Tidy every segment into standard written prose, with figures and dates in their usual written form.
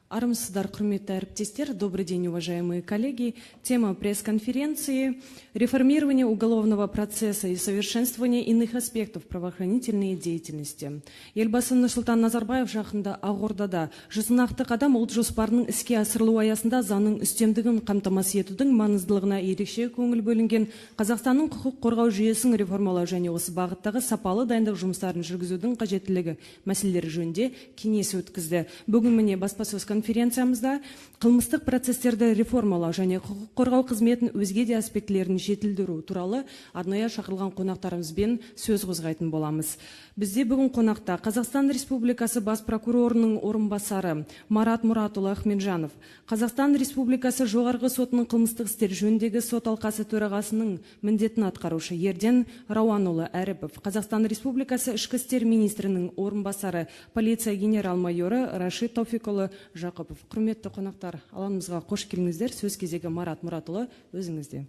Армысыздар, құрметті әріптестер. Добрый день, уважаемые коллеги. Тема пресс-конференции «Реформирование уголовного процесса и совершенствование иных аспектов правоохранительной деятельности». Елбасы Нұрсұлтан Назарбаев жақында Ақордада 100 нақты қадам ұлт жоспарының іске асырылу аясында заңның үстемдігін қамтамасыз етудің маңыздылығына ерекше көңіл бөлінген, Қазақстанның құқық қорғау жүйесін реформалау және осы бағыттағы сапалы дайындық жұмыстарын жүргізудің қажеттілігі мәселелері жөнінде кеңес өткізді. Бүгін міне баспасөз конференциямызда қылмыстық процестерді реформалау және құқық қорғау қызметін өзге де аспектілерін жетілдіру туралы арнайы шақырылған қонақтарымызбен сөз қозғайтын боламыз. Бізде бүгін қонақта Қазақстан Республикасы бас прокурорының орынбасары Марат Мұратұлы Ахметжанов, Қазақстан Республикасы жоғарғы сотының қылмыстық істер жөніндегі сот алқасы төрағасының міндетін атқарушы Ерден Рауанұлы Әріпов, Қазақстан Республикасы ішкі істер министрінің орынбасары полиция генерал-майоры Рашид Тауфикұлы Жақыпов. Құрметті қонақтар, алаңымызға қош келіңіздер. Сөз кезегі Марат Мұратұлы, өзіңізде.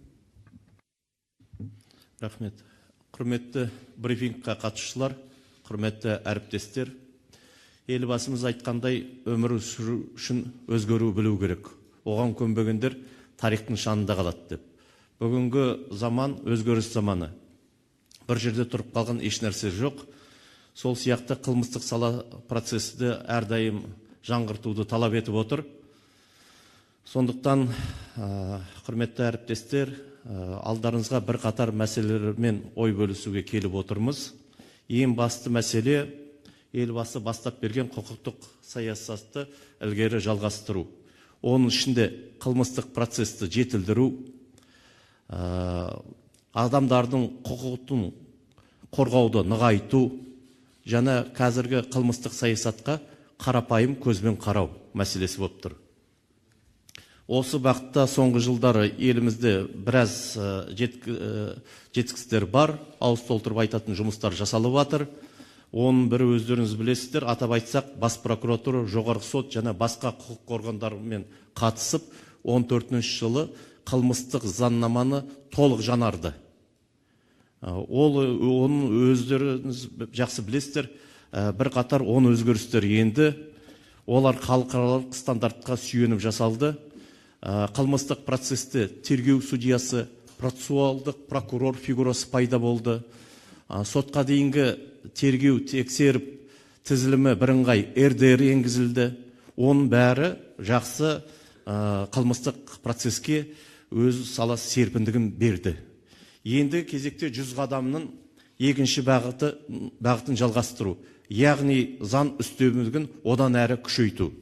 Рахмет. Құрметті брифингқа қатысушылар, құрметті әріптестер, елбасымыз айтқандай, өмір сүру үшін өзгеру білу керек. Оған көнбегендер тарихтың шанында қалады деп. Бүгінгі заман өзгеріс заманы. Бір жерде тұрып қалған еш нәрсе жоқ. Сол сияқты қылмыстық сала процесті әрдайым жаңғыртуды талап етіп отыр. Сондықтан, құрметті әріптестер, алдарыңызға бір қатар мәселелермен ой бөлісуге келіп отырмыз. Ең басты мәселе елбасы бастап берген құқықтық саясатты ілгері жалғастыру. Оның ішінде қылмыстық процесті жетілдіру, адамдардың құқықтың қорғауды нығайту, және қазіргі қылмыстық саясатқа қарапайым көзбен қарау мәселесі болып тұр. Осы бағытта соңғы жылдары елімізде біраз жетістіктер бар, ауыз толтырып айтатын жұмыстар жасалып жатыр. Оның бірі өздеріңіз білесіздер, атап айтсақ, бас прокуратура, жоғарғы сот және басқа құқық органдарымен қатысып, 14-ші жылы қылмыстық заңнаманы толық жаңарды. Оның өздеріңіз жақсы білесіздер, бір қатар он өзгерістер енді, олар халықаралық стандартқа сүйеніп жасалды. Қылмыстық процесті тергеу судьясы, процессуалдық прокурор фигурасы пайда болды. Сотқа дейінгі тергеу тексеріп тізілімі бірыңғай РДР енгізілді. Оның бәрі жақсы қылмыстық процеске өз саласы серпіндігін берді. Енді кезекте 100 қадамның екінші бағытын жалғастыру, яғни заң үстемдігін одан әрі күшейту.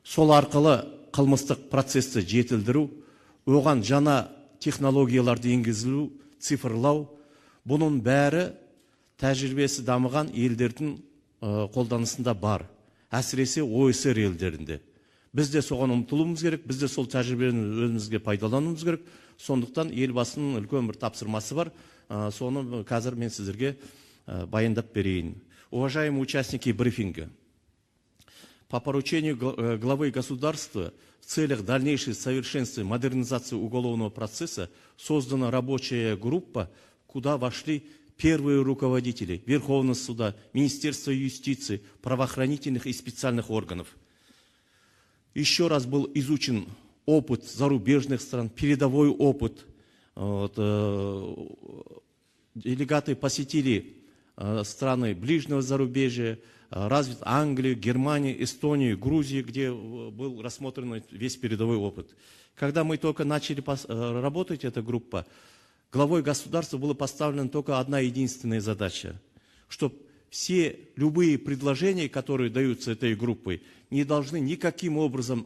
Сол арқылы қылмыстық процесті жетілдіру, оған жаңа технологияларды енгізілу, цифрлау, бұның бәрі тәжірибесі дамыған елдердің қолданысында бар. Әсіресе ОСР елдерінде. Біз де соған ұмтылуымыз керек, біз де сол тәжірибені өзімізге пайдалануымыз керек. Сондықтан елбасының үлкен бір тапсырмасы бар. Соны қазір мен сіздерге баяндап берейін. Уважаемые участники брифинга, по поручению главы государства в целях дальнейшей совершенствования модернизации уголовного процесса создана рабочая группа, куда вошли первые руководители Верховного суда, Министерства юстиции, правоохранительных и специальных органов. Еще раз был изучен опыт зарубежных стран, передовой опыт. Делегаты посетили страны ближнего зарубежья, развит Англию, Германию, Эстонию, Грузию, где был рассмотрен весь передовой опыт. Когда мы только начали работать, эта группа, главой государства была поставлена только одна единственная задача, чтобы все любые предложения, которые даются этой группой, не должны никаким образом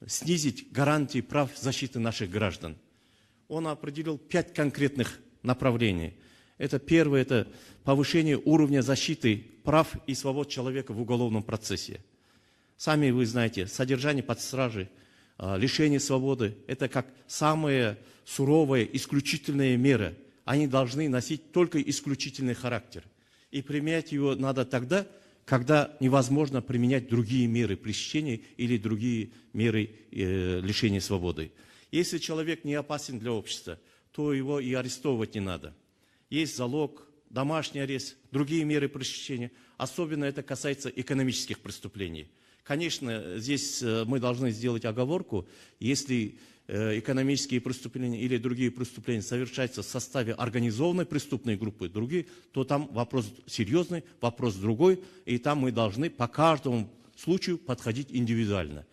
снизить гарантии прав защиты наших граждан. Он определил 5 конкретных направлений. Это первое, это повышение уровня защиты прав и свобод человека в уголовном процессе. Сами вы знаете, содержание под стражей, лишение свободы – это как самые суровые, исключительные меры. Они должны носить только исключительный характер. И применять его надо тогда, когда невозможно применять другие меры пресечения или другие меры лишения свободы. Если человек не опасен для общества, то его и арестовывать не надо. Есть залог, домашний арест, другие меры пресечения. Особенно это касается экономических преступлений. Конечно, здесь мы должны сделать оговорку, если экономические преступления или другие преступления совершаются в составе организованной преступной группы, другие, то там вопрос серьезный, вопрос другой, и там мы должны по каждому случаю подходить индивидуально.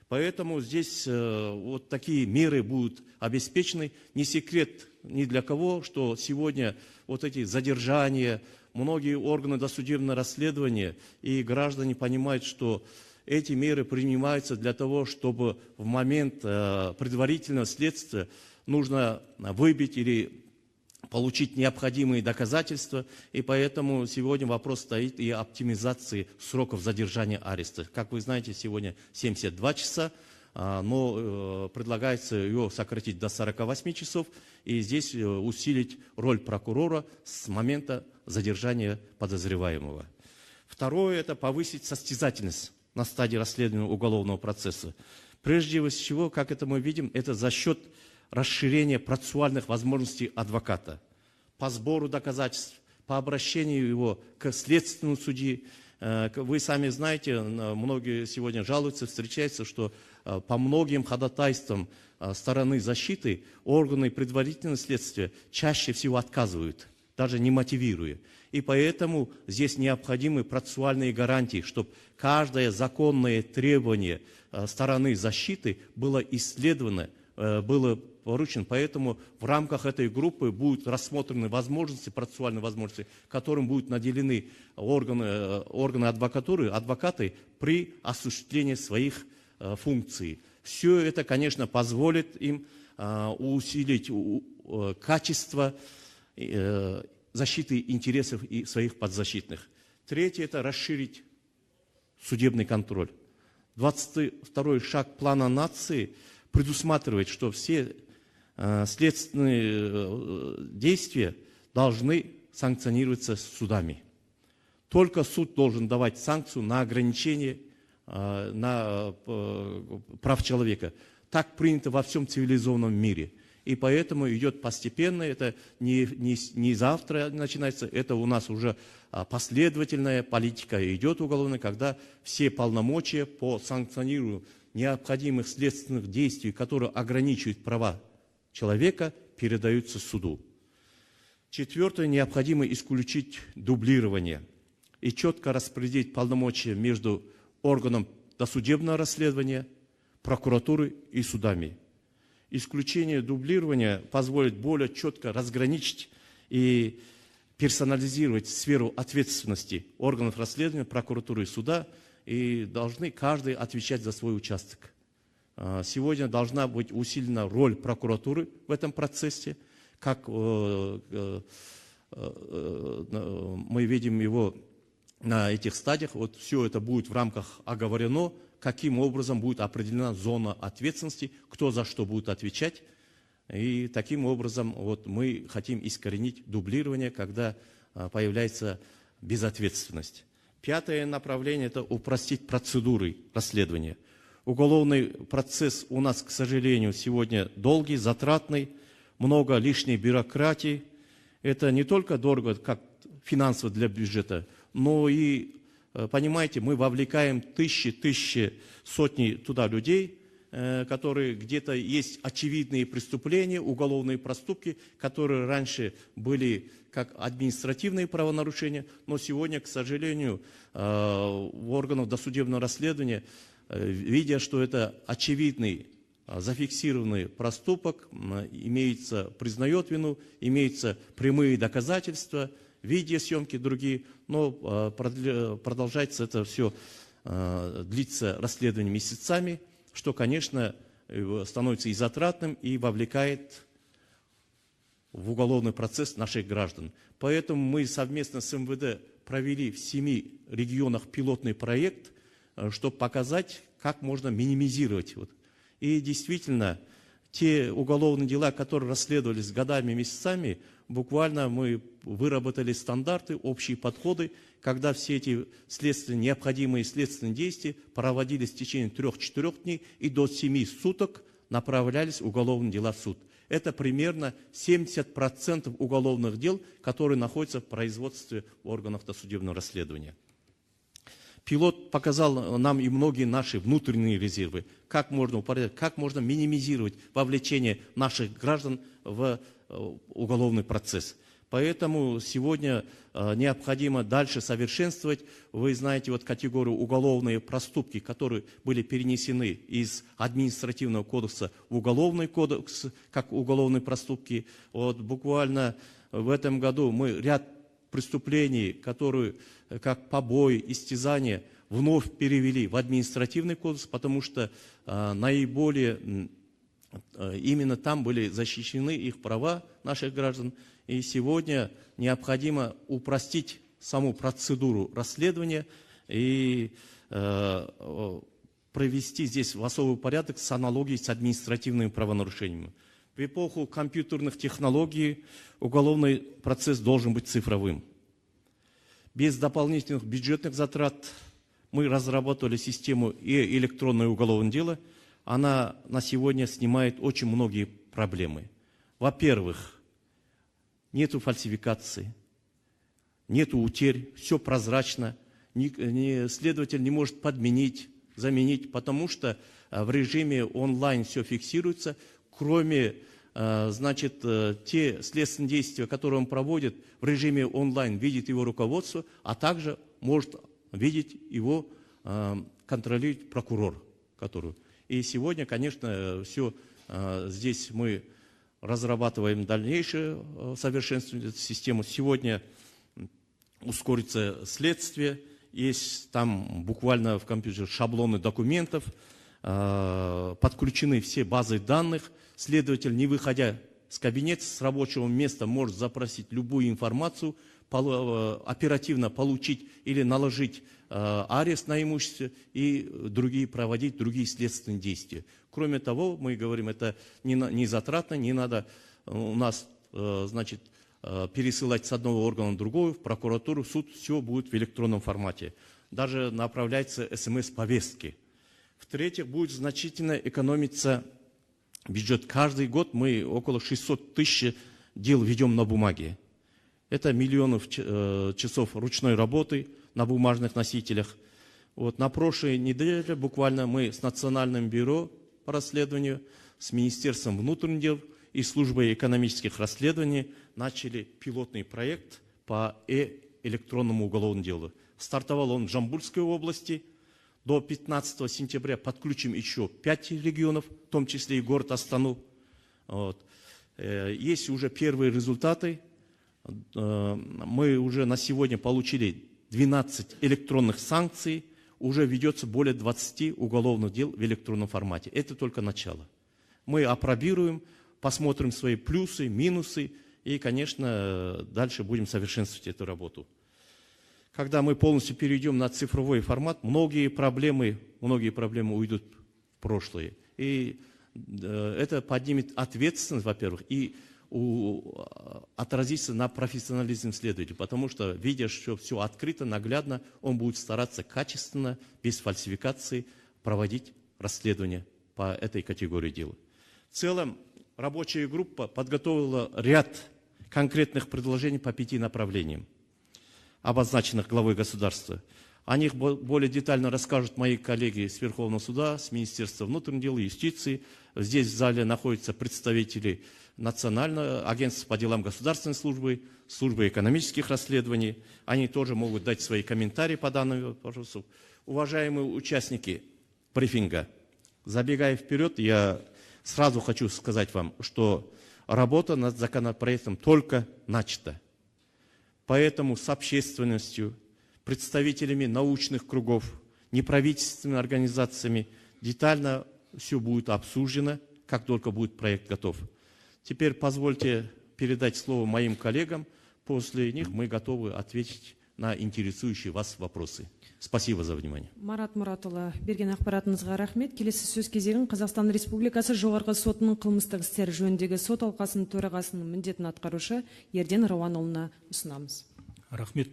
Поэтому здесь вот такие меры будут обеспечены. Не секрет ни для кого, что сегодня вот эти задержания, многие органы досудебного расследования и граждане понимают, что эти меры принимаются для того, чтобы в момент предварительного следствия нужно выбить или получить необходимые доказательства, и поэтому сегодня вопрос стоит и оптимизации сроков задержания ареста. Как вы знаете, сегодня 72 часа, но предлагается ее сократить до 48 часов, и здесь усилить роль прокурора с момента задержания подозреваемого. Второе – это повысить состязательность на стадии расследования уголовного процесса. Прежде всего, как это мы видим, это за счет расширения процессуальных возможностей адвоката по сбору доказательств, по обращению его к следственному судье. Вы сами знаете, многие сегодня жалуются, встречаются, что по многим ходатайствам стороны защиты органы предварительного следствия чаще всего отказывают, даже не мотивируя. И поэтому здесь необходимы процессуальные гарантии, чтобы каждое законное требование стороны защиты было исследовано, было поручено. Поэтому в рамках этой группы будут рассмотрены возможности, процессуальные возможности, которым будут наделены органы адвокатуры, адвокаты при осуществлении своих функций. Все это, конечно, позволит им усилить качество защиты интересов и своих подзащитных. Третье – это расширить судебный контроль. 22-й шаг плана нации предусматривает, что все следственные действия должны санкционироваться судами. Только суд должен давать санкцию на ограничение на прав человека. Так принято во всем цивилизованном мире. И поэтому идет постепенно, это не завтра начинается, это у нас уже последовательная политика идет уголовная, когда все полномочия по санкционированию необходимых следственных действий, которые ограничивают права человека, передаются суду. Четвертое, необходимо исключить дублирование и четко распределить полномочия между органом досудебного расследования, прокуратурой и судами. Исключение дублирования позволит более четко разграничить и персонализировать сферу ответственности органов расследования, прокуратуры и суда, и должны каждый отвечать за свой участок. Сегодня должна быть усилена роль прокуратуры в этом процессе, как мы видим его на этих стадиях. Вот все это будет в рамках оговорено, каким образом будет определена зона ответственности, кто за что будет отвечать. И таким образом вот мы хотим искоренить дублирование, когда появляется безответственность. Пятое направление – это упростить процедуры расследования. Уголовный процесс у нас, к сожалению, сегодня долгий, затратный, много лишней бюрократии. Это не только дорого, как финансово для бюджета, но и, понимаете, мы вовлекаем тысячи, сотни туда людей, которые где-то есть очевидные преступления, уголовные проступки, которые раньше были как административные правонарушения, но сегодня, к сожалению, в органах досудебного расследования, видя, что это очевидный, зафиксированный проступок, признает вину, имеются прямые доказательства, видеосъемки другие, но продолжается это все, длится расследование месяцами, что, конечно, становится и затратным, и вовлекает в уголовный процесс наших граждан. Поэтому мы совместно с МВД провели в 7 регионах пилотный проект, чтобы показать, как можно минимизировать. И действительно, те уголовные дела, которые расследовались годами, месяцами, буквально мы выработали стандарты, общие подходы, когда все эти необходимые следственные действия проводились в течение 3-4 дней и до 7 суток направлялись уголовные дела в суд. Это примерно 70% уголовных дел, которые находятся в производстве в органах досудебного расследования. Пилот показал нам и многие наши внутренние резервы, как можно упорядочить, как можно минимизировать вовлечение наших граждан в уголовный процесс. Поэтому сегодня необходимо дальше совершенствовать. Вы знаете, вот категорию уголовные проступки, которые были перенесены из административного кодекса в уголовный кодекс, как уголовные проступки. Вот буквально в этом году мы ряд преступлений, которые как побои, истязания, вновь перевели в административный кодекс, потому что наиболее именно там были защищены их права наших граждан. И сегодня необходимо упростить саму процедуру расследования и провести здесь в особый порядок с аналогией с административными правонарушениями. В эпоху компьютерных технологий уголовный процесс должен быть цифровым. Без дополнительных бюджетных затрат мы разработали систему электронное уголовное дело. Она на сегодня снимает очень многие проблемы. Во-первых, нету фальсификации, нету утерь, все прозрачно. Следователь не может подменить, заменить, потому что в режиме онлайн все фиксируется, кроме, значит, те следственные действия, которые он проводит в режиме онлайн, видит его руководство, а также может видеть его, контролировать прокурор, который. И сегодня, конечно, все здесь мы разрабатываем дальнейшее совершенствование этой системы. Сегодня ускорится следствие, есть там буквально в компьютере шаблоны документов, подключены все базы данных. Следователь, не выходя с кабинета, с рабочего места, может запросить любую информацию, оперативно получить или наложить арест на имущество и проводить другие следственные действия. Кроме того, мы говорим, это не затратно, не надо у нас, значит, пересылать с одного органа в другой, в прокуратуру, в суд, все будет в электронном формате. Даже направляются СМС-повестки. В-третьих, будет значительно экономиться бюджет. Каждый год мы около 600 тысяч дел ведем на бумаге. Это миллионов часов ручной работы на бумажных носителях. Вот на прошлой неделе буквально мы с Национальным бюро по расследованию, с Министерством внутренних дел и Службой экономических расследований начали пилотный проект по электронному уголовному делу. Стартовал он в Жамбульской области. До 15 сентября подключим еще 5 регионов, в том числе и город Астану. Вот. Есть уже первые результаты. Мы уже на сегодня получили 12 электронных санкций. Уже ведется более 20 уголовных дел в электронном формате. Это только начало. Мы опробируем, посмотрим свои плюсы, минусы и, конечно, дальше будем совершенствовать эту работу. Когда мы полностью перейдем на цифровой формат, многие проблемы уйдут в прошлое. И это поднимет ответственность, во-первых, и отразится на профессионализм следователя, потому что, видя, что все открыто, наглядно, он будет стараться качественно, без фальсификации, проводить расследование по этой категории дела. В целом, рабочая группа подготовила ряд конкретных предложений по 5 направлениям, обозначенных главой государства. О них более детально расскажут мои коллеги с Верховного суда, с Министерства внутренних дел и юстиции. Здесь в зале находятся представители Национального агентства по делам государственной службы, службы экономических расследований. Они тоже могут дать свои комментарии по данному вопросу. Уважаемые участники брифинга, забегая вперед, я сразу хочу сказать вам, что работа над законопроектом только начата. Поэтому с общественностью, представителями научных кругов, неправительственными организациями детально все будет обсуждено, как только будет проект готов. Теперь позвольте передать слово моим коллегам. После них мы готовы ответить на интересующие вас вопросы. Спасибо за внимание. Марат Мұратұлы, берген ақпаратыңызға рахмет. Келесі сөз кезегін Қазақстан Республикасы жоғарғы сотының қылмыстық істер жөніндегі сот алқасының төрағасының міндетін атқарушы Ерден Рауанұлына ұсынамыз. Рахмет.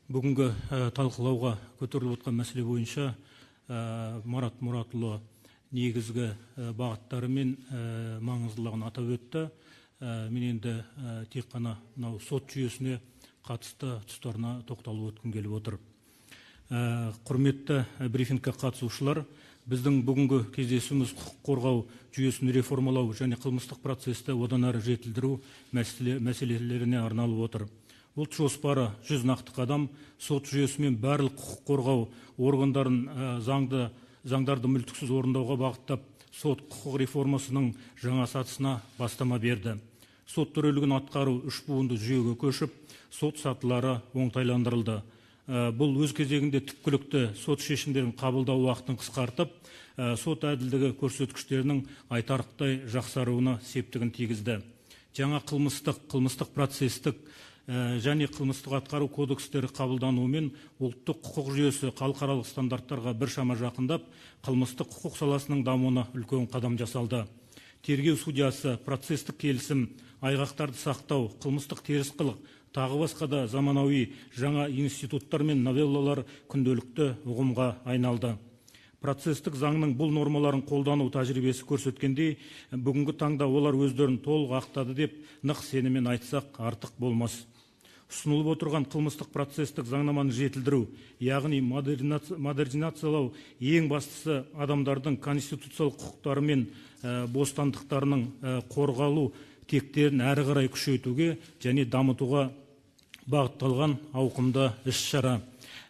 Бүгінгі талқылауға көтеріліп отқан мәселе бойынша Марат Мұратұлы негізгі бағыттары мен маңыздылығын атап өтті. Мен енді тек қана сот жүйесіне қатысты тұстарына тоқталып өткім келіп отыр. Құрметті брифингке қатысушылар, біздің бүгінгі кездесуіміз құқық қорғау жүйесін реформалау және қылмыстық процесті одан әрі жетілдіру мәселелеріне арналып отыр. Ұлт жоспары 100 нақты қадам сот жүйесімен барлық құқық қорғау органдарын заңдарды мүлтіксіз орындауға бағыттап, сот құқық реформасының жаңа сатысына бастама берді. Сот төрелігін атқару 3 буынды жүйеге көшіп, сот сатылары оңтайландырылды. Бұл өз кезегінде түпкілікті сот шешімдерін қабылдау уақытын қысқартып, сот әділдігі көрсеткіштерінің айтарлықтай жақсаруына септігін тигізді. Жаңа қылмыстық процестік және қылмыстық атқару кодекстері қабылдануымен ұлттық құқық жүйесі халықаралық стандарттарға біршама жақындап, қылмыстық құқық саласының дамуына үлкен қадам жасалды. Тергеу судьясы, процестік келісім, айғақтарды сақтау, қылмыстық теріс қылық, тағы басқа да заманауи жаңа институттар мен новеллалар күнделікті ұғымға айналды. Процестік заңның бұл нормаларын қолдану тәжірибесі көрсеткендей, бүгінгі таңда олар өздерін толық ақтады деп нық сеніммен айтсақ артық болмас. Ұсынылып отырған қылмыстық процестік заңнаманы жетілдіру, яғни модернизациялау, ең бастысы адамдардың конституциялық құқықтары мен бостандықтарының қорғалу тектерін әрі қарай күшейтуге және дамытуға бағытталған ауқымды іс-шара.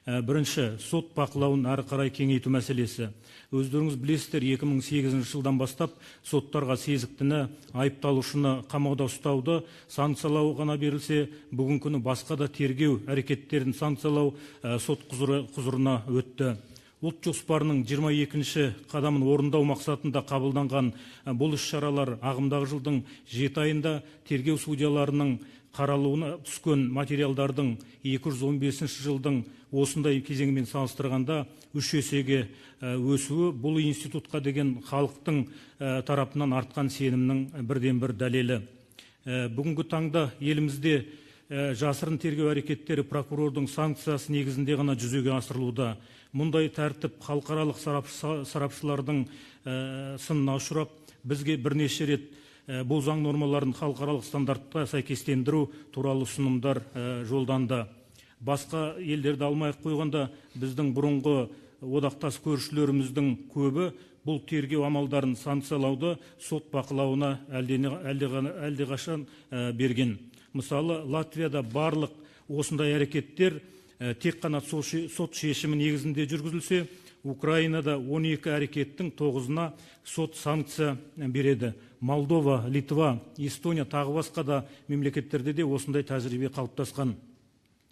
Бірінші, сот бақылауын әрі қарай кеңейту мәселесі. Өздеріңіз білесіздер, 2008 жылдан бастап соттарға сезіктіні, айыпталушыны қамауда ұстауды санкциялау ғана берілсе, бүгінгі күні басқа да тергеу әрекеттерін санкциялау сот құзырына өтті. Ұлт жоспарының 22-ші қадамын орындау мақсатында қабылданған бұл іс-шаралар ағымдағы жылдың 7 айында тергеу судьяларының қаралуына түскен материалдардың 215 жылдың осындай кезеңімен салыстырғанда 3 есеге өсуі бұл институтқа деген халықтың тарапынан артқан сенімнің бірден бір дәлелі. Бүгінгі таңда елімізде жасырын тергеу әрекеттері прокурордың санкциясы негізінде ғана жүзеге асырылуда. Мұндай тәртіп халықаралық сарапшылардың сынына ұшырап, бізге бірнеше рет бұл заң нормаларын халықаралық стандартқа сәйкестендіру туралы ұсынымдар жолданды. Басқа елдерді алмай қойғанда, біздің бұрынғы одақтас көршілеріміздің көбі бұл тергеу амалдарын санкциялауды сот бақылауына әлдеқашан берген. Мысалы, Латвияда барлық осындай әрекеттер тек қана сот шешімі негізінде жүргізілсе, Украинада 12 әрекеттің 9-ына сот санкция береді. Молдова, Литва, Эстония тағы басқа да мемлекеттерде де осындай тәжірибе қалыптасқан.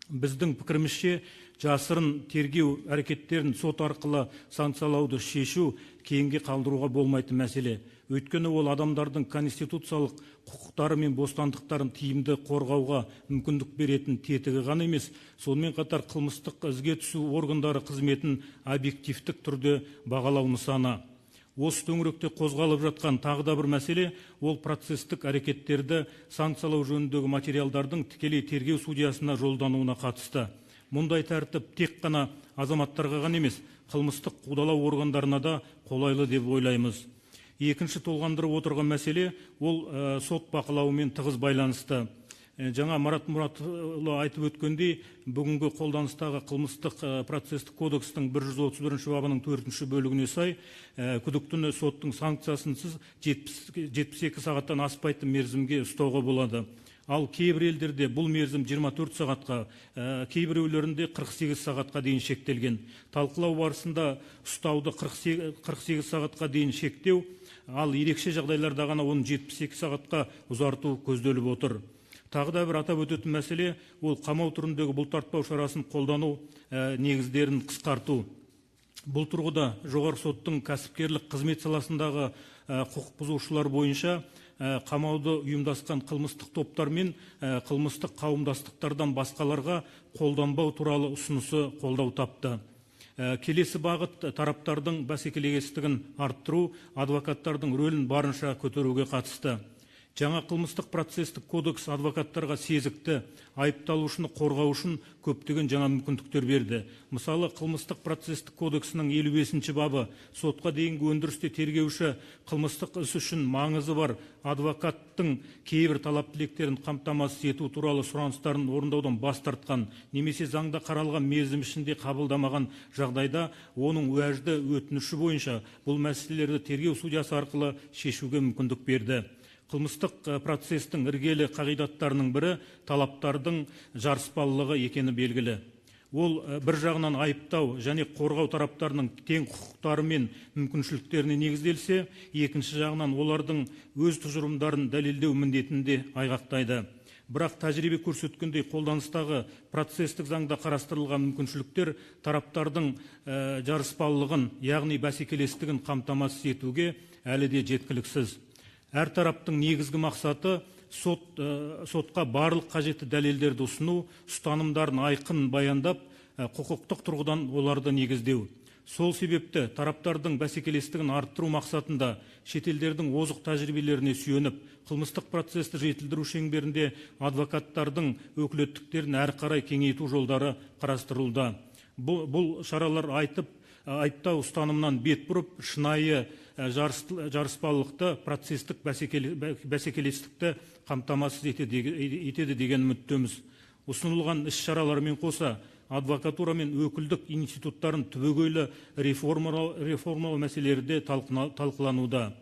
Біздің пікірімізше, жасырын тергеу әрекеттерін сот арқылы санкциялауды шешу кейінге қалдыруға болмайтын мәселе. Өйткені ол адамдардың конституциялық құқықтары мен бостандықтарын тиімді қорғауға мүмкіндік беретін тетігі ғана емес, сонымен қатар қылмыстық ізге түсу органдары қызметін объективтік түрде бағалау нысаны. Осы төңіректе қозғалып жатқан тағы да бір мәселе, ол процестік әрекеттерді санкциялау жөніндегі материалдардың тікелей тергеу судьясына жолдануына қатысты. Мұндай тәртіп тек қана азаматтарға ғана емес, қылмыстық қудалау органдарына да қолайлы деп ойлаймыз. Екінші толғандырып отырған мәселе, ол сот бақылауымен тығыз байланысты. Жаңа Марат Мұратұлы айтып өткендей, бүгінгі қолданыстағы қылмыстық процестік кодекстің 131 бабының 4 бөлігіне сай, күдіктіні соттың санкциясынсыз 72 сағаттан аспайтын мерзімге ұстауға болады. Ал кейбір елдерде бұл мерзім 24 сағатқа, кейбіреулерінде 48 сағатқа дейін шектелген. Талқылау барысында ұстауды 48 сағатқа дейін шектеу, ал ерекше жағдайларда ғана оны 72 сағатқа ұзарту көзделіп отыр. Тағы да бір атап өтетін мәселе, ол қамау түріндегі бұлтартпау шарасын қолдану негіздерін қысқарту. Бұл тұрғыда жоғарғы соттың кәсіпкерлік қызмет саласындағы құқық бұзушылар бойынша қамауды ұйымдасқан қылмыстық топтар мен қылмыстық қауымдастықтардан басқаларға қолданбау туралы ұсынысы қолдау тапты. Келесі бағыт тараптардың бәсекелестігін арттыру, адвокаттардың рөлін барынша көтеруге қатысты. Жаңа қылмыстық процесстік кодекс адвокаттарға сезікті, айыпталушыны қорғау үшін көптеген жаңа мүмкіндіктер берді. Мысалы, қылмыстық процесстік кодексінің 55-ші бабы сотқа дейінгі өндірісте тергеуші қылмыстық іс үшін маңызы бар адвокаттың кейбір талап тілектерін қамтамасыз ету туралы сұраныстарын орындаудан бас тартқан, немесе заңда қаралған мерзім ішінде қабылдамаған жағдайда оның уәжді өтініші бойынша бұл мәселелерді тергеу судьясы арқылы шешуге мүмкіндік берді. Қылмыстық процестің іргелі қағидаттарының бірі талаптардың жарыспалылығы екені белгілі. Ол бір жағынан айыптау және қорғау тараптарының тең құқықтары мен мүмкіншіліктеріне негізделсе, екінші жағынан олардың өз тұжырымдарын дәлелдеу міндетін де айғақтайды. Бірақ тәжірибе көрсеткендей қолданыстағы процестік заңда қарастырылған мүмкіншіліктер тараптардың жарыспалылығын, яғни бәсекелестігін қамтамасыз етуге әлі де жеткіліксіз. Әр тараптың негізгі мақсаты сотқа барлық қажетті дәлелдерді ұсыну, ұстанымдарын айқын баяндап, құқықтық тұрғыдан оларды негіздеу. Сол себепті тараптардың бәсекелестігін арттыру мақсатында шетелдердің озық тәжірибелеріне сүйеніп, қылмыстық процесті жетілдіру шеңберінде адвокаттардың өкілеттіктерін әрі қарай кеңейту жолдары қарастырылуда. Бұл шаралар айыптау ұстанымнан бет бұрып, шынайы жарыспалылықты, процестік бәсекелестікті қамтамасыз етеді деген үміттеміз. Ұсынылған іс-шаралармен қоса адвокатура мен өкілдік институттарын түбегейлі реформалау мәселелері де талқылануда.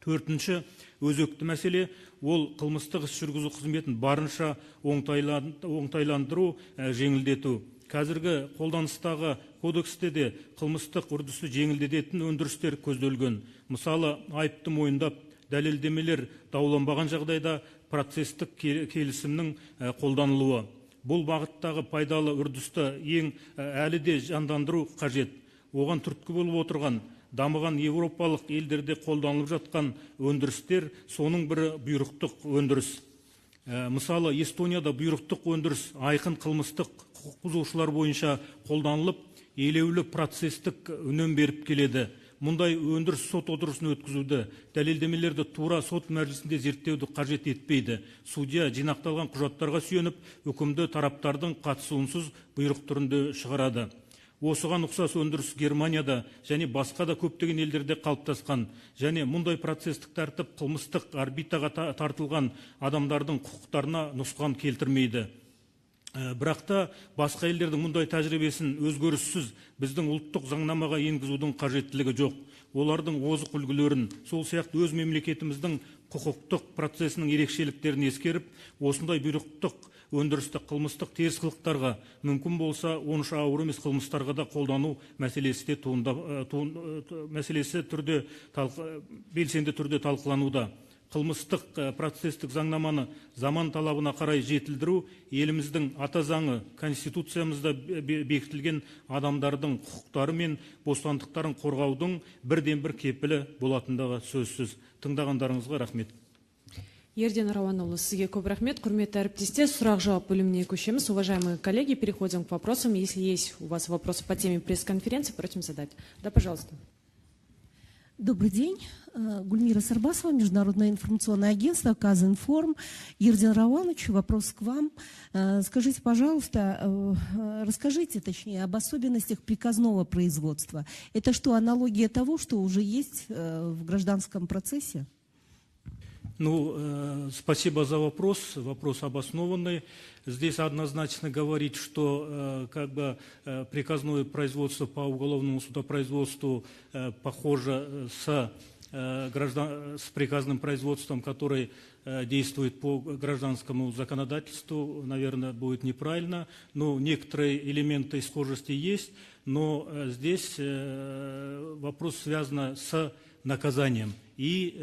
Төртінші өзекті мәселе ол қылмыстық іс жүргізу қызметін барынша оңтайландыру, жеңілдету. Қазіргі қолданыстағы кодексте де қылмыстық үрдісті жеңілдететін өндірістер көзделген. Мысалы, айыпты мойындап, дәлелдемелер дауланбаған жағдайда процестік келісімнің қолданылуы. Бұл бағыттағы пайдалы үрдісті әлі де жандандыру қажет. Оған түрткі болып отырған дамыған еуропалық елдерде қолданылып жатқан өндірістер, соның бірі бұйрықтық өндіріс. Мысалы, Эстонияда бұйрықтық өндіріс айқын қылмыстық құқық бұзушылар бойынша қолданылып, елеулі процестік үнем беріп келеді. Мұндай өндіріс сот отырысын өткізуді, дәлелдемелерді тура сот мәжілісінде зерттеуді қажет етпейді. Судья жинақталған құжаттарға сүйеніп, үкімді тараптардың қатысуынсыз бұйрық түрінде шығарады. Осыған ұқсас өндіріс Германияда және басқа да көптеген елдерде қалыптасқан, және мұндай процестік тәртіп қылмыстық орбитаға тартылған адамдардың құқықтарына нұқсан келтірмейді. Бірақ та басқа елдердің мұндай тәжірибесін өзгеріссіз біздің ұлттық заңнамаға енгізудің қажеттілігі жоқ. Олардың озық үлгілерін, сол сияқты өз мемлекетіміздің құқықтық процесінің ерекшеліктерін ескеріп, осындай бұйрықтық өндірісті қылмыстық теріс қылықтарға, мүмкін болса онша ауыр емес қылмыстарға да қолдану мәселесі белсенді түрде талқылануда. Қылмыстық процестік заңнаманы заман талабына қарай жетілдіру еліміздің ата заңы, конституциямызда бекітілген адамдардың құқықтары мен бостандықтарын қорғаудың бірден-бір кепілі болатындығы сөзсіз. Тыңдағандарыңызға рахмет. Ерден Рауанұлы, сізге көп рахмет. Құрметті әріптестер, сұрақ-жауап бөліміне көшеміз. Уважаемые коллеги, переходим к вопросам. Если есть у вас вопросы по теме пресс-конференции, просим задать. Да, пожалуйста. Добрый день. Гульмира Сарбасова, Международное информационное агентство Казинформ. Ерден Рауанович, вопрос к вам. Скажите, пожалуйста, расскажите, точнее, об особенностях приказного производства. Это что, аналогия того, что уже есть в гражданском процессе? Спасибо за вопрос. Вопрос обоснованный. Здесь однозначно говорить, что приказное производство по уголовному судопроизводству похоже с приказным производством, который действует по гражданскому законодательству, наверное, будет неправильно. Но некоторые элементы схожести есть, но здесь вопрос связан с наказанием и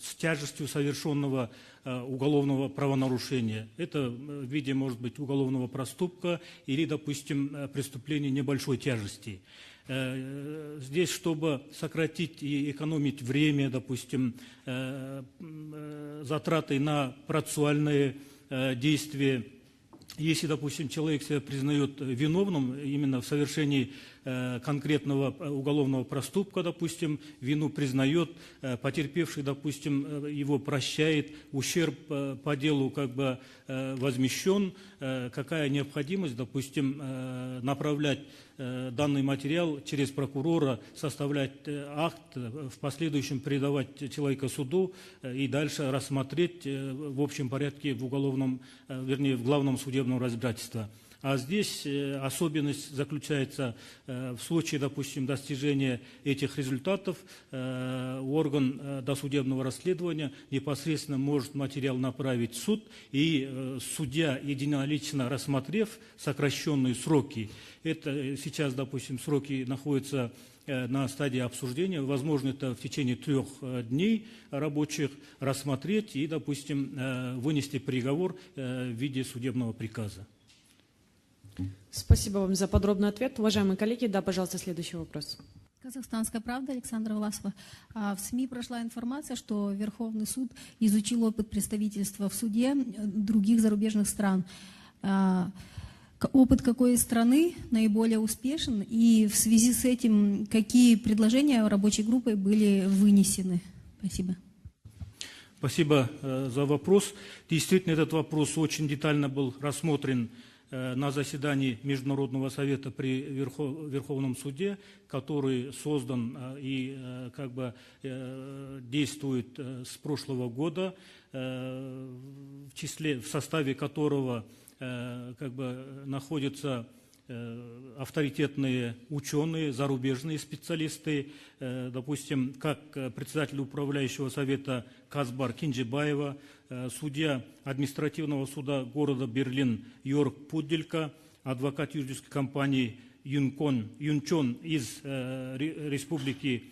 с тяжестью совершенного уголовного правонарушения. Это в виде, может быть, уголовного проступка или, допустим, преступления небольшой тяжести. Здесь, чтобы сократить и экономить время, допустим, затраты на процессуальные действия, если, допустим, человек себя признает виновным именно в совершении конкретного уголовного проступка, допустим, вину признает, потерпевший, допустим, его прощает, ущерб по делу как бы возмещен, какая необходимость, допустим, направлять данный материал через прокурора, составлять акт, в последующем передавать человека суду и дальше рассмотреть в общем порядке в уголовном, вернее, в главном судебном разбирательстве. А здесь особенность заключается в случае, допустим, достижения этих результатов, орган досудебного расследования непосредственно может материал направить в суд, и судья, единолично рассмотрев сокращенные сроки, это сейчас, допустим, сроки находятся на стадии обсуждения, возможно, это в течение 3 дней рабочих, рассмотреть и, допустим, вынести приговор в виде судебного приказа. Спасибо вам за подробный ответ. Уважаемые коллеги, да, пожалуйста, следующий вопрос. Казахстанская правда, Александра Власова. В СМИ прошла информация, что Верховный суд изучил опыт представительства в суде других зарубежных стран. Опыт какой страны наиболее успешен, и в связи с этим какие предложения рабочей группой были вынесены? Спасибо. Спасибо за вопрос. Действительно, этот вопрос очень детально был рассмотрен на заседании Международного совета при Верховном суде, который создан и как бы действует с прошлого года, в составе которого как бы находятся авторитетные ученые, зарубежные специалисты, допустим, как председатель управляющего совета Казбар Кинджибаева, судья административного суда города Берлин Йорк Пуделька, адвокат юридической компании Юнчон из Республики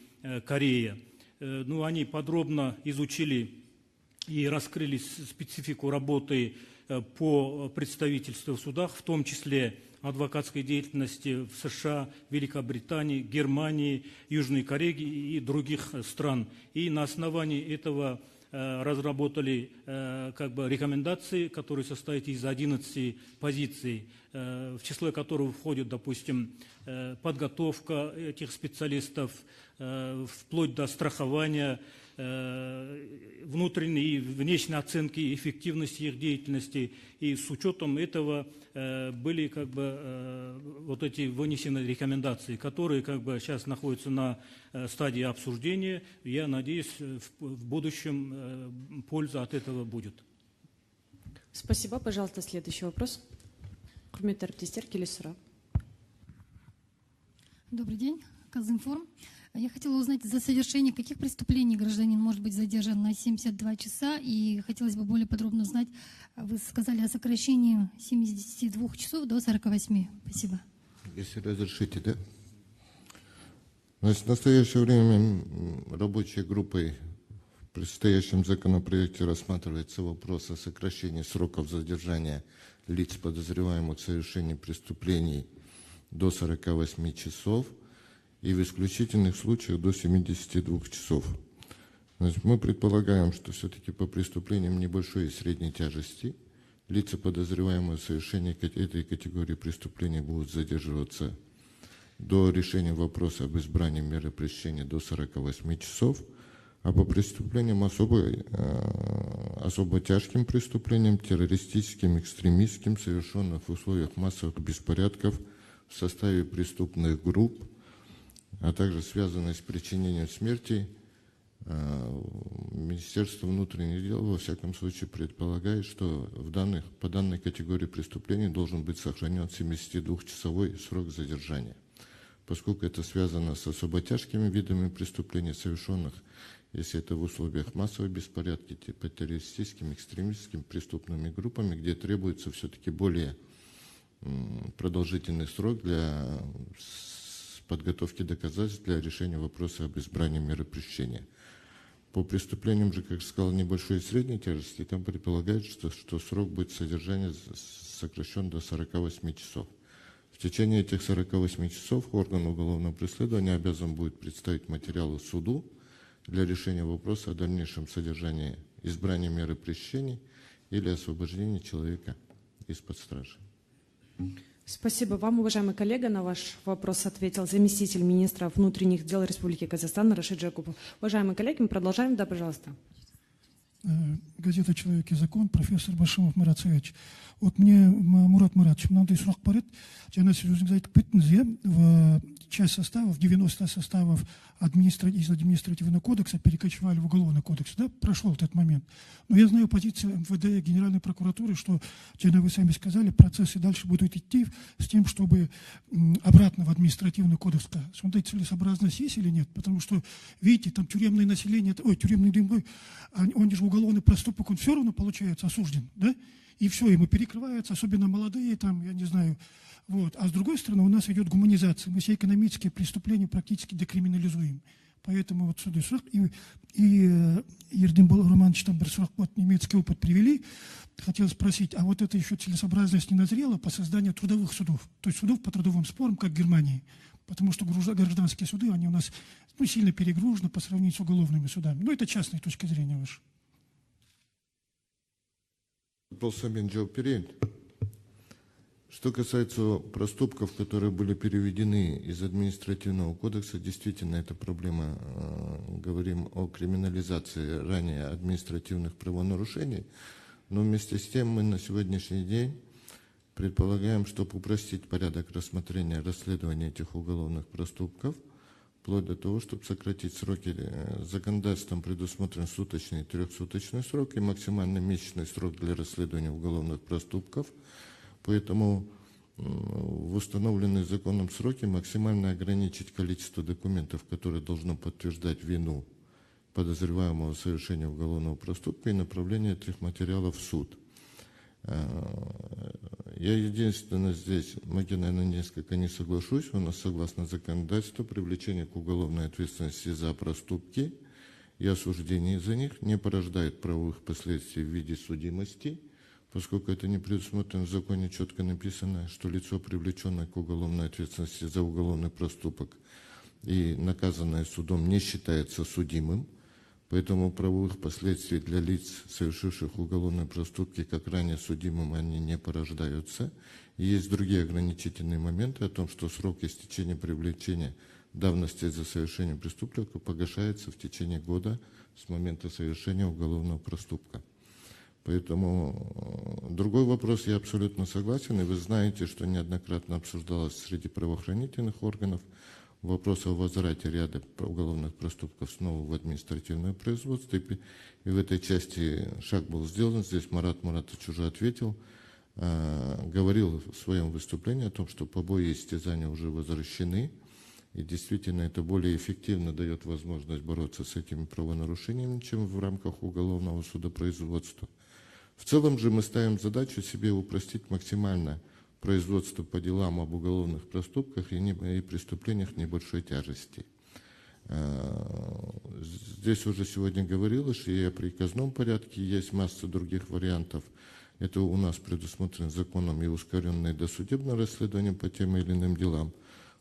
Корея. Ну, они подробно изучили и раскрыли специфику работы по представительству в судах, в том числе адвокатской деятельности в США, Великобритании, Германии, Южной Корее и других стран. И на основании этого разработали как бы рекомендации, которые состоят из 11 позиций, в число которых входит, допустим, подготовка этих специалистов, вплоть до страхования, внутренней и внешней оценки эффективности их деятельности. И с учетом этого были как бы вот эти вынесены рекомендации, которые как бы сейчас находятся на стадии обсуждения. Я надеюсь, в будущем польза от этого будет. Спасибо. Пожалуйста, следующий вопрос. Құрметті әріптестер, келесі сұрақ. Добрый день, Казинформ. Я хотела узнать, за совершение каких преступлений гражданин может быть задержан на 72 часа, и хотелось бы более подробно узнать, вы сказали о сокращении 72 часов до 48. Спасибо. Если разрешите, да? Значит, в настоящее время рабочей группой в предстоящем законопроекте рассматривается вопрос о сокращении сроков задержания лиц, подозреваемых в совершении преступлений, до 48 часов, и в исключительных случаях до 72 часов. Значит, мы предполагаем, что все-таки по преступлениям небольшой и средней тяжести лица, подозреваемые в совершении этой категории преступлений, будут задерживаться до решения вопроса об избрании меры пресечения до 48 часов, а по преступлениям особо тяжким преступлениям, террористическим, экстремистским, совершенным в условиях массовых беспорядков в составе преступных групп, а также связанные с причинением смерти, Министерство внутренних дел во всяком случае предполагает, что по данной категории преступлений должен быть сохранен 72-часовой срок задержания. Поскольку это связано с особо тяжкими видами преступлений, совершенных, если это в условиях массовой беспорядки, типа террористическими, экстремистскими преступными группами, где требуется все-таки более продолжительный срок для подготовки доказательств для решения вопроса об избрании меры пресечения. По преступлениям же, как сказал, небольшой и средней тяжести, там предполагается, что срок будет содержания сокращен до 48 часов. В течение этих 48 часов орган уголовного преследования обязан будет представить материалы суду для решения вопроса о дальнейшем содержании избрания меры пресечения или освобождения человека из-под стражи. Спасибо вам, уважаемый коллега. На ваш вопрос ответил заместитель министра внутренних дел Республики Казахстан Рашид Джакупов. Уважаемые коллеги, мы продолжаем. Да, пожалуйста. Газета «Человек и закон», профессор Башимов Мурат Саевич. Вот мне, Мурат Муратович, мынандай сұрақ бар еді. Жаңа сіз өзіңіз айтып кеттіңіз, иә, в часть составов, 90 составов из административного кодекса перекочевали в уголовный кодекс. Да, прошел этот момент. Но я знаю позицию МВД, Генеральной прокуратуры, что, жаңа вы сами сказали, процессы дальше будут идти с тем, чтобы обратно в административный кодекс. Смотрите, целесообразность есть или нет? Потому что, видите, там тюремное население, тюремный дым, он же уголовный проступок, он все равно получается осужден, да? И все, ему перекрывается, особенно молодые, там, я не знаю. Вот. А с другой стороны, у нас идет гуманизация. Мы все экономические преступления практически декриминализуем. Поэтому вот сюда срок. И Ерденбол Романович там вот немецкий опыт привели. Хотел спросить, а вот это еще целесообразность не назрела по созданию трудовых судов? То есть судов по трудовым спорам, как в Германии. Потому что гражданские суды, они у нас сильно перегружены по сравнению с уголовными судами. Ну, это частная точка зрения ваша. Что касается проступков, которые были переведены из административного кодекса, действительно, это проблема, говорим о криминализации ранее административных правонарушений, но вместе с тем мы на сегодняшний день предполагаем, чтобы упростить порядок рассмотрения, расследования этих уголовных проступков, вплоть до того, чтобы сократить сроки. Законодательством предусмотрен суточный и трехсуточный срок и максимальный месячный срок для расследования уголовных проступков. Поэтому в установленные законом сроки максимально ограничить количество документов, которые должны подтверждать вину подозреваемого в совершении уголовного проступка и направление этих материалов в суд. Я единственное здесь, наверное, несколько не соглашусь, у нас согласно законодательству привлечение к уголовной ответственности за проступки и осуждение за них не порождает правовых последствий в виде судимости, поскольку это не предусмотрено в законе, четко написано, что лицо, привлеченное к уголовной ответственности за уголовный проступок и наказанное судом, не считается судимым. Поэтому правовых последствий для лиц, совершивших уголовные проступки, как ранее судимым, они не порождаются. И есть другие ограничительные моменты о том, что срок истечения привлечения давности за совершение преступника погашается в течение года с момента совершения уголовного проступка. Поэтому другой вопрос, я абсолютно согласен, и вы знаете, что неоднократно обсуждалось среди правоохранительных органов вопрос о возврате ряда уголовных проступков снова в административное производство. И в этой части шаг был сделан. Здесь Марат Муратович уже ответил, говорил в своем выступлении о том, что побои и истязания уже возвращены. И действительно это более эффективно дает возможность бороться с этими правонарушениями, чем в рамках уголовного судопроизводства. В целом же мы ставим задачу себе упростить максимально производство по делам об уголовных проступках и преступлениях небольшой тяжести. Здесь уже сегодня говорилось, что и о приказном порядке есть масса других вариантов. Это у нас предусмотрено законом и ускоренное досудебное расследование по тем или иным делам.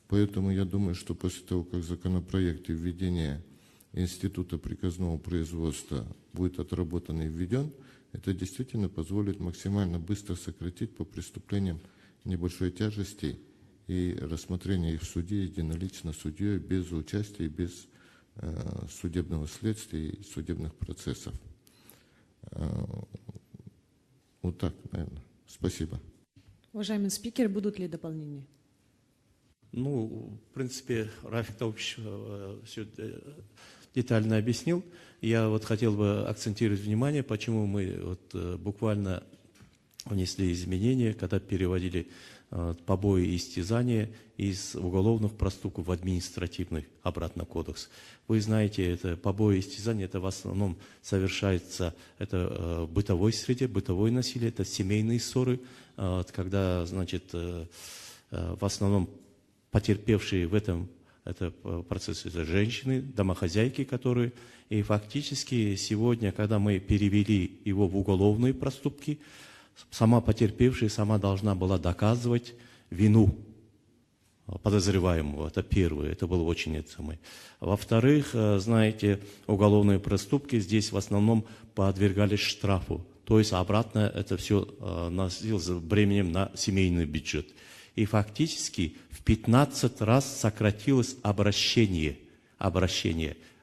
Поэтому я думаю, что после того, как законопроект и введение института приказного производства будет отработан и введен, это действительно позволит максимально быстро сократить по преступлениям небольшой тяжести и рассмотрение их в суде единолично судьей без участия, без судебного следствия и судебных процессов. Вот так, наверное. Спасибо. Уважаемый спикер, будут ли дополнения? Ну, в принципе, Рафик Таупич все детально объяснил. Я вот хотел бы акцентировать внимание, почему мы вот буквально внесли изменения, когда переводили побои и истязания из уголовных проступков в административный обратно кодекс. Вы знаете, это побои и истязания, это в основном совершается это в бытовой среде, бытовое насилие, это семейные ссоры, когда, значит, в основном потерпевшие в этом процессе это женщины, домохозяйки, которые, и фактически сегодня, когда мы перевели его в уголовные проступки, сама потерпевшая сама должна была доказывать вину подозреваемого. Это первое, это было очень это самое. Во-вторых, знаете, уголовные проступки здесь в основном подвергались штрафу. То есть обратно это все носилось бременем на семейный бюджет. И фактически в 15 раз сократилось обращение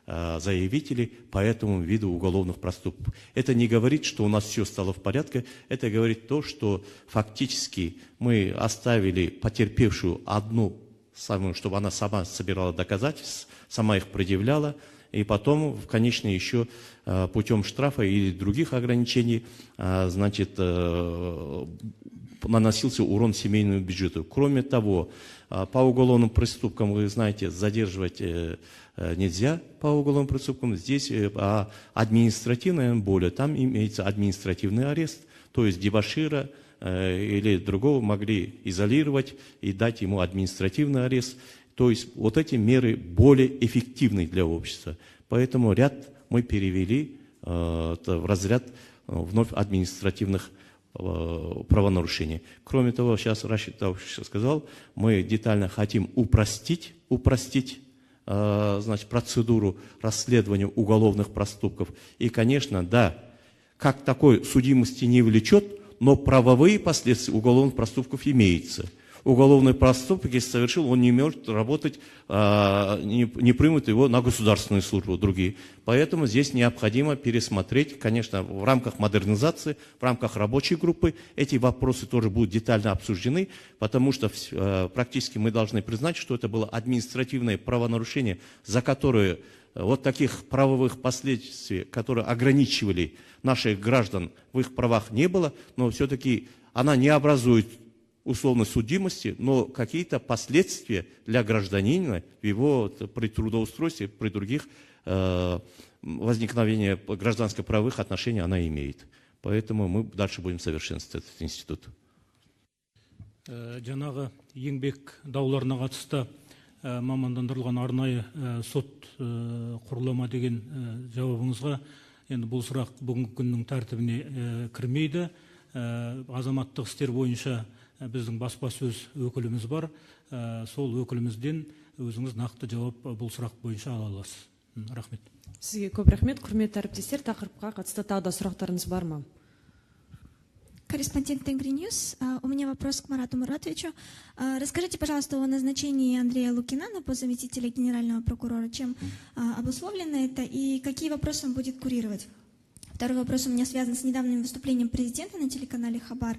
заявителей по этому виду уголовных проступков. Это не говорит, что у нас все стало в порядке, это говорит то, что фактически мы оставили потерпевшую одну, чтобы она сама собирала доказательства, сама их предъявляла, и потом, конечно, еще путем штрафа или других ограничений, значит, наносился урон семейному бюджету. Кроме того, по уголовным преступкам, вы знаете, задерживать нельзя по уголовным преступкам. Здесь административная более, там имеется административный арест, то есть дебошира или другого могли изолировать и дать ему административный арест. То есть вот эти меры более эффективны для общества. Поэтому ряд мы перевели в разряд вновь административных правонарушений. Кроме того, сейчас Рашид сказал, мы детально хотим упростить значит, процедуру расследования уголовных проступков. И, конечно, да, как такой судимости не влечет, но правовые последствия уголовных проступков имеются. Уголовный проступок, если совершил, он не может работать, не примут его на государственную службу, другие. Поэтому здесь необходимо пересмотреть, конечно, в рамках модернизации, в рамках рабочей группы эти вопросы тоже будут детально обсуждены, потому что практически мы должны признать, что это было административное правонарушение, за которое вот таких правовых последствий, которые ограничивали наших граждан в их правах, не было, но все-таки она не образует условной судимости, но какие-то последствия для гражданина в его при трудоустройстве, при других возникновении гражданско-правовых отношений она имеет. Поэтому мы дальше будем совершенствовать этот институт. Жаңағы еңбек дауларына қатысты мамандандырылған арнайы сот құрылымы деген жауабыңызға, енді бұл сұрақ бүгінгі күннің тәртібіне кірмейді. Азаматтық істер бойынша біздің баспасөз өкіліміз бар. Сол өкілімізден өзіңіз нақты жауап бұл сұрақ бойынша ала аласыз. Рахмет. Сізге көп рахмет. Құрметті әріптестер, тақырыпқа қатысты тағы да сұрақтарыңыз бар ма? Корреспондент Тенгри Ньюс. У меня вопрос к Марату Муратовичу. Расскажите, пожалуйста, о назначении Андрея Лукина на пост заместителя генерального прокурора. Чем обусловлено это и какие вопросы он будет курировать? Второй вопрос у меня связан с недавним выступлением президента на телеканале Хабар,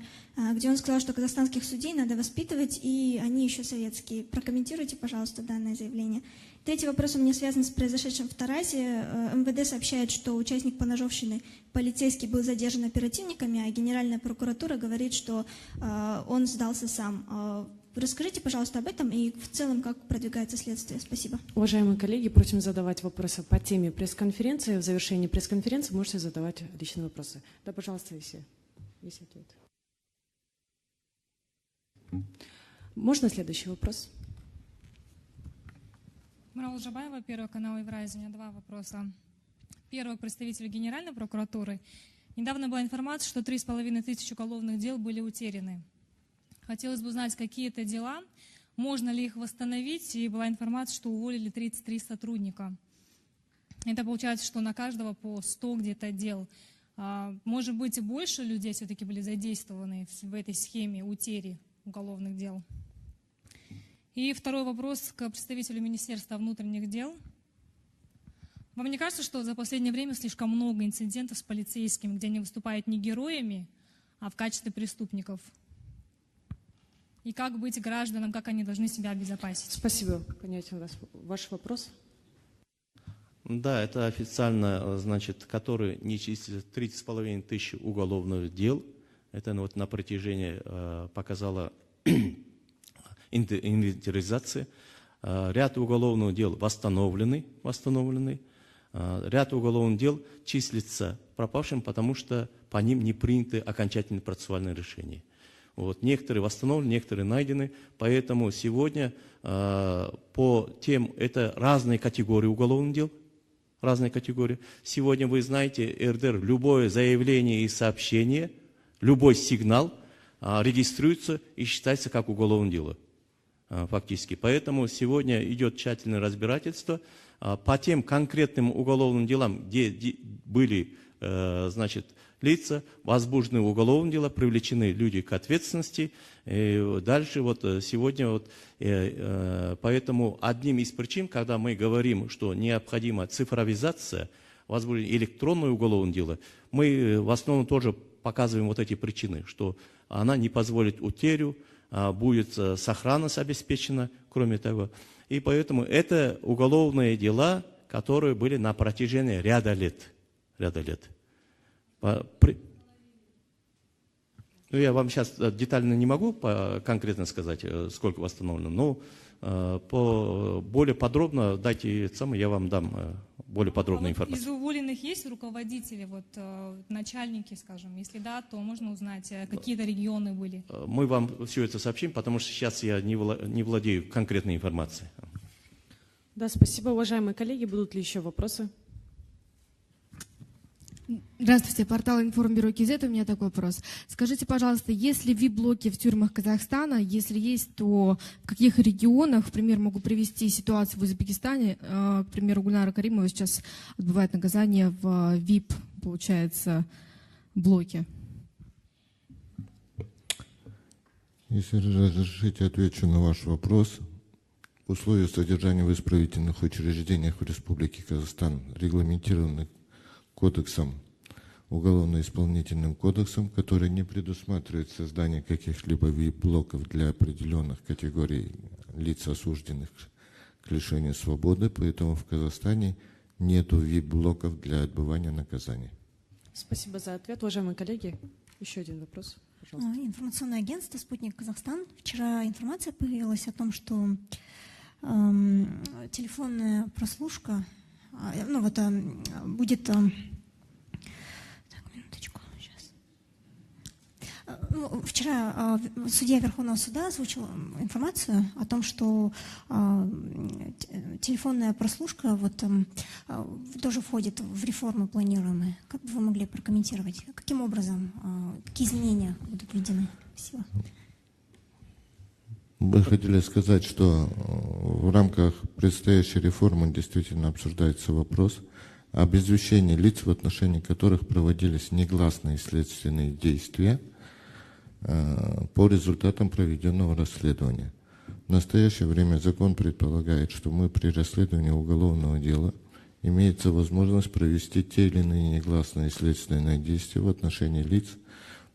где он сказал, что казахстанских судей надо воспитывать, и они еще советские. Прокомментируйте, пожалуйста, данное заявление. Третий вопрос у меня связан с произошедшим в Таразе. МВД сообщает, что участник поножовщины, полицейский, был задержан оперативниками, а Генеральная прокуратура говорит, что он сдался сам. Расскажите, пожалуйста, об этом и в целом, как продвигается следствие. Спасибо. Уважаемые коллеги, просим задавать вопросы по теме пресс-конференции. В завершении пресс-конференции можете задавать личные вопросы. Да, пожалуйста, если ответ. Можно следующий вопрос? Марал Жабаева, Первый канал Евразия. У меня два вопроса. Первый к представителю Генеральной прокуратуры. Недавно была информация, что 3500 уголовных дел были утеряны. Хотелось бы узнать, какие это дела, можно ли их восстановить, и была информация, что уволили 33 сотрудника. Это получается, что на каждого по 100 где-то дел. Может быть, и больше людей все-таки были задействованы в этой схеме утери уголовных дел. И второй вопрос к представителю Министерства внутренних дел. Вам не кажется, что за последнее время слишком много инцидентов с полицейскими, где они выступают не героями, а в качестве преступников? И как быть гражданам, как они должны себя обезопасить? Спасибо. Понятен ваш вопрос. Да, это официально, значит, который не числится 30,5 тысяч уголовных дел. Это вот на протяжении показала инвентаризация. Ряд уголовных дел восстановлены. Ряд уголовных дел числится пропавшим, потому что по ним не приняты окончательные процессуальные решения. Вот, некоторые восстановлены, некоторые найдены, поэтому сегодня по тем, это разные категории уголовных дел, разные категории. Сегодня вы знаете, РДР, любое заявление и сообщение, любой сигнал регистрируется и считается как уголовное дело, фактически. Поэтому сегодня идет тщательное разбирательство по тем конкретным уголовным делам, где были, значит, лица, возбуждены уголовные дела, привлечены люди к ответственности. И дальше вот сегодня вот, поэтому одним из причин, когда мы говорим, что необходима цифровизация, возбуждение электронное уголовное дело, мы в основном тоже показываем вот эти причины, что она не позволит утерю, будет сохранность обеспечена, кроме того. И поэтому это уголовные дела, которые были на протяжении ряда лет. Ну, я вам сейчас детально не могу конкретно сказать, сколько восстановлено, но более подробно дайте я вам дам более подробную информацию. Из уволенных есть руководители, вот, начальники, скажем? Если да, то можно узнать, какие-то регионы были? Мы вам все это сообщим, потому что сейчас я не владею конкретной информацией. Да, спасибо, уважаемые коллеги. Будут ли еще вопросы? Здравствуйте, портал Информбюро КЗ. У меня такой вопрос. Скажите, пожалуйста, есть ли VIP-блоки в тюрьмах Казахстана? Если есть, то в каких регионах? В пример, могу привести ситуацию в Узбекистане. К примеру, Гульнара Каримова сейчас отбывает наказание в VIP, получается, блоке. Если разрешите, отвечу на ваш вопрос. Условия содержания в исправительных учреждениях в Республике Казахстан регламентированы кодексом, уголовно-исполнительным кодексом, который не предусматривает создание каких-либо VIP-блоков для определенных категорий лиц, осужденных к лишению свободы, поэтому в Казахстане нет VIP-блоков для отбывания наказания. Спасибо за ответ, уважаемые коллеги. Еще один вопрос, пожалуйста. Информационное агентство «Спутник Казахстан». Вчера информация появилась о том, что телефонная прослушка будет... Так, минуточку, сейчас. Вчера судья Верховного суда озвучил информацию о том, что телефонная прослушка тоже входит в реформы планируемые. Как бы вы могли прокомментировать? Каким образом, какие изменения будут введены? Спасибо. Мы хотели сказать, что в рамках предстоящей реформы действительно обсуждается вопрос об извещении лиц, в отношении которых проводились негласные следственные действия по результатам проведенного расследования. В настоящее время закон предполагает, что мы при расследовании уголовного дела имеется возможность провести те или иные негласные следственные действия в отношении лиц,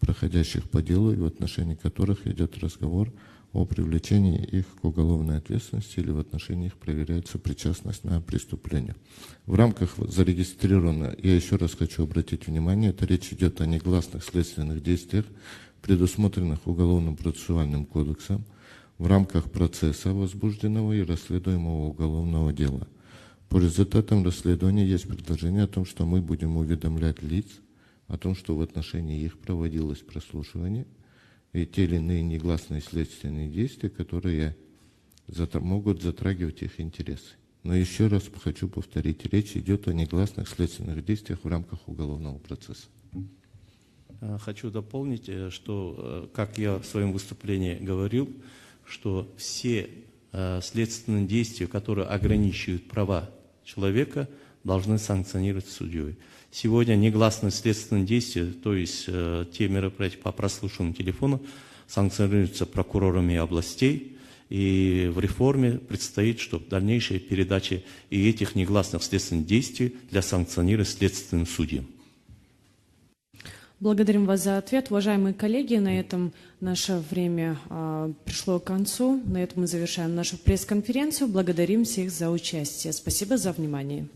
проходящих по делу и в отношении которых идет разговор о привлечении их к уголовной ответственности или в отношении их проверяется причастность на преступление. В рамках зарегистрированного, я еще раз хочу обратить внимание, это речь идет о негласных следственных действиях, предусмотренных Уголовным процессуальным кодексом в рамках процесса возбужденного и расследуемого уголовного дела. По результатам расследования есть предложение о том, что мы будем уведомлять лиц о том, что в отношении их проводилось прослушивание, и те или иные негласные следственные действия, которые могут затрагивать их интересы. Но еще раз хочу повторить, речь идет о негласных следственных действиях в рамках уголовного процесса. Хочу дополнить, что, как я в своем выступлении говорил, что все следственные действия, которые ограничивают права человека, должны санкционировать судьей. Сегодня негласные следственные действия, то есть те мероприятия по прослушиванию телефона, санкционируются прокурорами областей, и в реформе предстоит, что дальнейшая передача и этих негласных следственных действий для санкционирования следственным судьям. Благодарим вас за ответ. Уважаемые коллеги, на этом наше время пришло к концу. На этом мы завершаем нашу пресс-конференцию. Благодарим всех за участие. Спасибо за внимание.